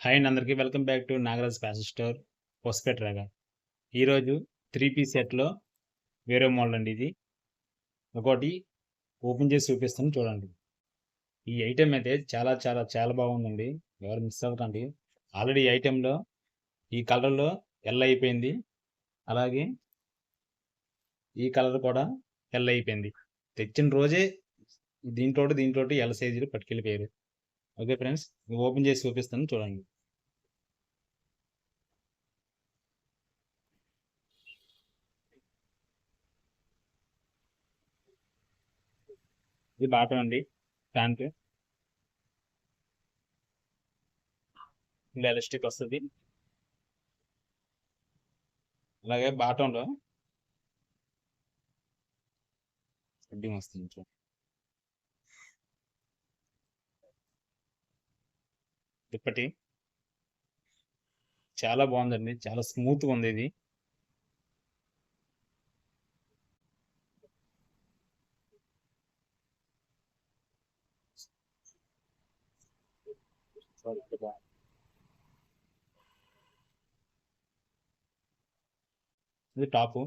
Hi అండి, అందరికీ welcome back to Nagaraj fashion store పొస్పేట రాగా. ఈరోజు 3 పీస్ సెట్లో వేరే మోడల్ అండి. ఇది ఒకటి ఓపెన్ చేసి చూపిస్తాను చూడండి. ఈ ఐటెం అయితే చాలా చాలా చాలా బాగుందండి. ఎవరు మిస్ అవ్వకండి. ఆల్రెడీ ఈ ఐటెంలో ఈ కలర్లో ఎల్ అయిపోయింది, అలాగే ఈ కలర్ కూడా ఎల్ అయిపోయింది. తెచ్చిన రోజే దీంట్లో ఎల్ సైజులు పట్టుకెళ్ళిపోయారు. ఓకే ఫ్రెండ్స్, ఓపెన్ చేసి చూపిస్తాను చూడండి. ఇది బాటం అండి, ప్యాంట్ ఎలాస్టిక్ వస్తుంది. అలాగే బాటంలో హెడ్డింగ్ వస్తుంది చూడండి. దుప్పటి చాలా బాగుందండి, చాలా స్మూత్గా ఉంది ఇది. ఇది టాపు,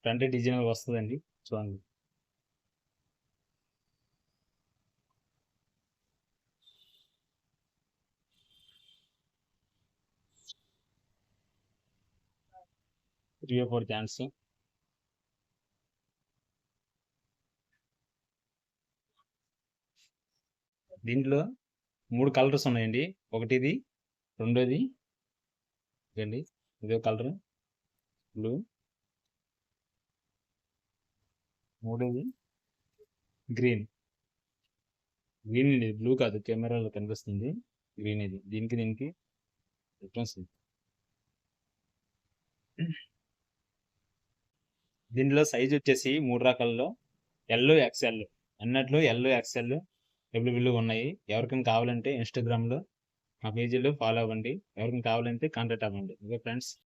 ఫ్రంట్ డిజైన్ వస్తుందండి చూడండి. Three four hands. దీంట్లో 3 కలర్స్ ఉన్నాయండి. ఒకటిది, రెండోది ఇదండి, ఇదో కలర్ బ్లూ, మూడోది గ్రీన్. గ్రీన్ ఇది బ్లూ కాదు, కెమెరాలో కనిపిస్తుంది గ్రీన్. ఇది దీనికి డిఫరెన్స్. దీనిలో సైజ్ వచ్చేసి 3 రకాల్లో ఎల్, ఎక్స్ఎల్ అన్నట్లు. ఎల్, ఎక్స్ఎల్ అవైలబుల్గా ఉన్నాయి. ఎవరికైనా కావాలంటే ఇన్స్టాగ్రామ్లో మా పేజీలో ఫాలో అవ్వండి. ఎవరికైనా కావాలంటే కాంటాక్ట్ అవ్వండి. Okay friends.